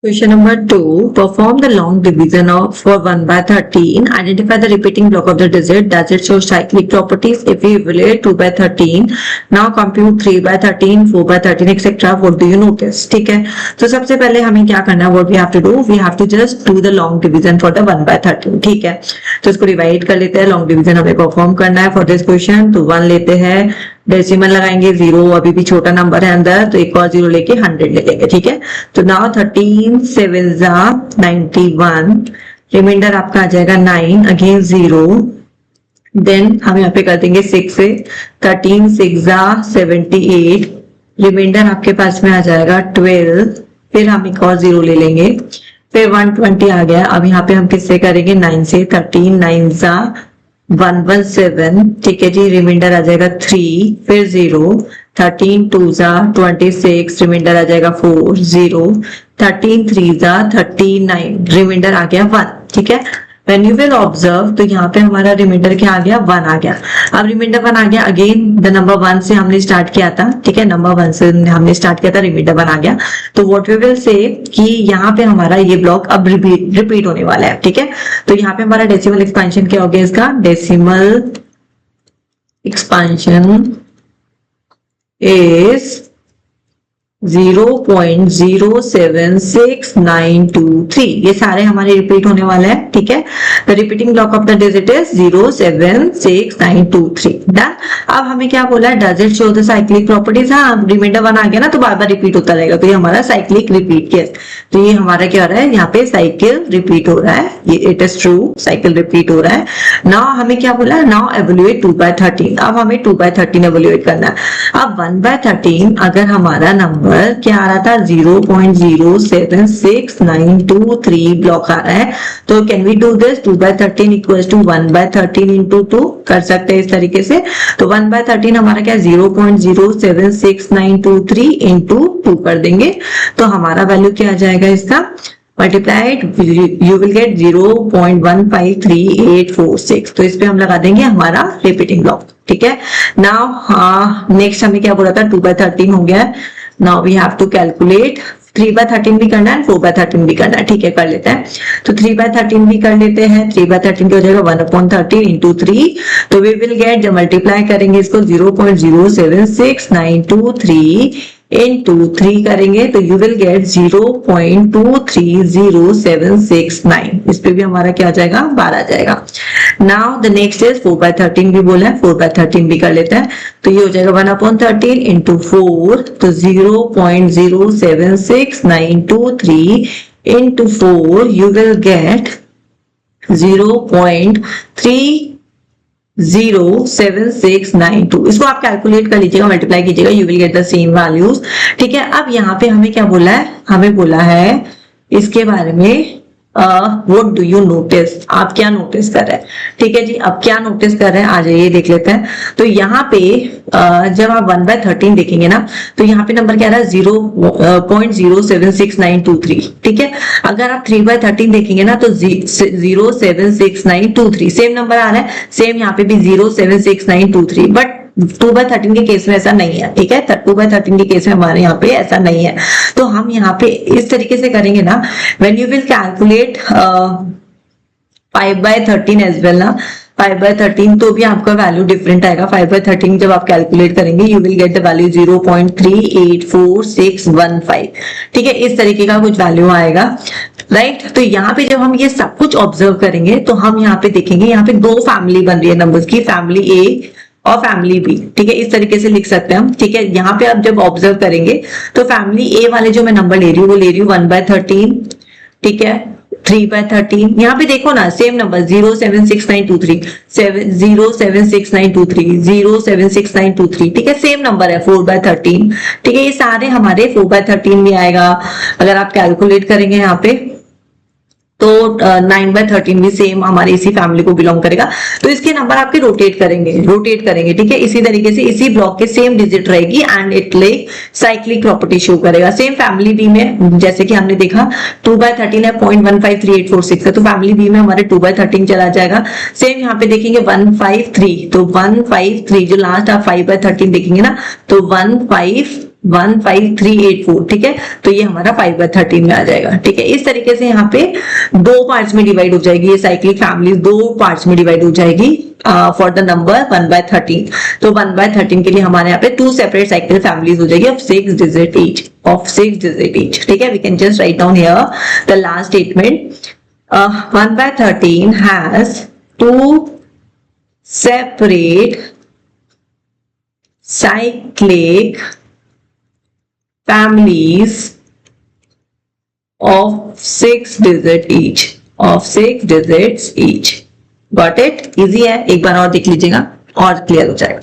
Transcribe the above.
Question number 2. Perform the long division of for 1 by 13. Identify the repeating block of the digit. Does it show cyclic properties? If we evaluate 2 by 13, now compute 3 by 13, 4 by 13, etc. What do you notice? ठीक है, तो सबसे पहले हमें क्या करना है? What we have to do? We have to just do the long division for the 1 by 13. ठीक है, तो इसको डिवाइड कर लेते हैं. लॉन्ग डिविजन हमें परफॉर्म करना है फॉर दिस क्वेश्चन. तो 1 लेते हैं, डेसिमल लगाएंगे, 0 अभी भी छोटा नंबर है अंदर, तो एक और 0 लेके 100 ले लेंगे. ठीक है, तो नाउ 13 7 91, रिमाइंडर आपका आ जाएगा 9, अगेन 0, देन हम यहाँ पे कर देंगे 6 से, 13 6 78, रिमाइंडर आपके पास में आ जाएगा 12, फिर हम एक और 0 ले लेंगे, फिर 120 आ गया. अब यहाँ पे हम किससे करेंगे? 9 से, 13 9 117, ठीक है जी, रिमाइंडर आ जाएगा 3, फिर 0, 13 2 26, रिमाइंडर आ जाएगा 4, 0, 13 3 39, रिमाइंडर आ गया 1. ठीक है, When you will observe, तो यहाँ पे हमारा रिमाइंडर क्या आ गया? 1 आ गया. अब रिमाइंडर 1 आ गया, अगेन द नंबर 1 से हमने स्टार्ट किया था. ठीक है, नंबर 1 से हमने स्टार्ट किया था, रिमाइंडर 1 आ गया. तो व्हाट वी विल से कि यहाँ पे हमारा ये ब्लॉक अब रिपीट होने वाला है. ठीक है, तो यहाँ पे हमारा डेसिमल एक्सपेंशन क्या हो गया? इसका डेसिमल एक्सपेंशन इज 0.076923. ये सारे हमारे रिपीट होने वाले हैं. ठीक है, the repeating block of the digit is 0.76923. Done. अब हमें क्या बोला है? Does it show the cyclic properties. हाँ, रिमाइंडर 1 आ गया ना, तो बार बार रिपीट होता रहेगा, तो ये हमारा साइक्लिक रिपीट केस. तो ये हमारा क्या हो रहा है? यहाँ पे साइकिल रिपीट हो रहा है. ये it is true, cycle repeat हो रहा है. नाउ हमें क्या बोला है? Now evaluate 2 by 13. अब हमें 2 by 13 एवल्यूएट करना है. अब 1 by 13 अगर हमारा नंबर क्या आ रहा था? 0.076923 ब्लॉक आ रहा है. तो can we do this? 2 by 13 equals to 1 by 13 into 2 कर सकते हैं इस तरीके से. तो 1 by 13 हमारा क्या? 0.076923 इंटू 2 कर देंगे, तो हमारा वैल्यू क्या आ जाएगा इसका? Multiplied you will get 0.153846. तो इस पे हम लगा देंगे हमारा रिपीटिंग ब्लॉक. ठीक है, नाउ नेक्स्ट हमें क्या बोला था? 2 by 13 हो गया. Now we have to calculate 3 by 13 भी करना है, 4 by 13 भी करना है. ठीक है, कर लेते हैं. तो 3 by 13 भी कर लेते हैं. 3 by 13 क्या हो जाएगा? 1/13 इंटू 3. तो वी विल गेट, जब मल्टीप्लाई करेंगे इसको, 0.07692 इंटू 3 करेंगे, तो यू विल गेट 0.230769. इस पे भी हमारा क्या आ जाएगा? 12 आ जाएगा. Now the next is 4 by 13 भी बोला है, 4 by 13 भी कर लेते हैं. तो ये हो जाएगा 1/13 इंटू 4, तो 0.07692 इंटू 4 यू विल गेट 0.30769. इसको आप कैलकुलेट कर लीजिएगा, मल्टीप्लाई कीजिएगा, you will get the same values. ठीक है, अब यहाँ पे हमें क्या बोला है? हमें बोला है इसके बारे में व्हाट डू यू नोटिस. आप क्या नोटिस कर रहे हैं? ठीक है जी, अब क्या नोटिस कर रहे हैं? आ जाइए देख लेते हैं. तो यहाँ पे जब आप 1 by 13 देखेंगे ना, तो यहाँ पे नंबर क्या रहा है? 0.07692 ठीक है. अगर आप 3 by 13 देखेंगे ना, तो 0.76923 सेम नंबर आ रहा है. सेम यहाँ पे भी 0.76923, बट 2 by 13 के केस में ऐसा नहीं है. ठीक है, 2 by 13 के केस में हमारे यहाँ पे ऐसा नहीं है. तो हम यहाँ पे इस तरीके से करेंगे ना, when you will calculate 5 by 13 as well ना, 5 by 13 तो भी आपका वैल्यू डिफरेंट आएगा. 5 by 13 जब आप कैलकुलेट करेंगे, you will get the value 0.3841615. ठीक है, इस तरीके का कुछ वैल्यू आएगा. राइट, तो यहाँ पे जब हम ये सब कुछ ऑब्जर्व करेंगे, तो हम यहाँ पे देखेंगे, यहाँ पे दो फैमिली बन रही है नंबर्स की, फैमिली ए और फैमिली बी. ठीक है, इस तरीके से लिख सकते हैं हम. ठीक है, यहाँ पे आप जब ऑब्जर्व करेंगे, तो फैमिली ए वाले जो मैं नंबर ले रही हूँ, वो ले रही हूँ 1 by 13. ठीक है, 3 by 13. यहाँ पे देखो ना, सेम नंबर 0.76923, 0.76923, 0.76923. ठीक है, सेम नंबर है 4 by 13. ठीक है, ये सारे हमारे 4 by 13 भी आएगा. अगर आप कैलकुलेट करेंगे यहाँ पे, तो 9 by 13 भी सेम हमारे इसी फैमिली को बिलोंग करेगा. तो इसके नंबर आपके रोटेट करेंगे. ठीक है, इसी तरीके से इसी ब्लॉक के सेम डिजिट रहेगी and it like cyclic property show करेगा. सेम फैमिली बी में जैसे कि हमने देखा 2 by 13 है, 0.153846 है, तो फैमिली बी में हमारे 2 by 13 चला जाएगा. सेम यहाँ पे देखेंगे 153, तो 153 जो लास्ट आप 5 by 13 देखेंगे ना, तो 153 15384, ठीक है। तो ये हमारा 5/13 में आ जाएगा, ठीक है। इस तरीके से यहाँ पे दो पार्ट्स में डिवाइड हो जाएगी ये साइक्लिक फैमिली, दो पार्ट्स में डिवाइड हो जाएगी फॉर द नंबर 1/13। तो 1/13 के लिए हमारे यहाँ पे टू सेपरेट साइकिल फैमिलीज हो जाएगी ऑफ 6 डिजिट ईच, ठीक है। We can just write down here the last statement, 1/13 has to separate cyclic families of 6 digits each. Got it? Easy है, एक बार और देख लीजिएगा और क्लियर हो जाएगा।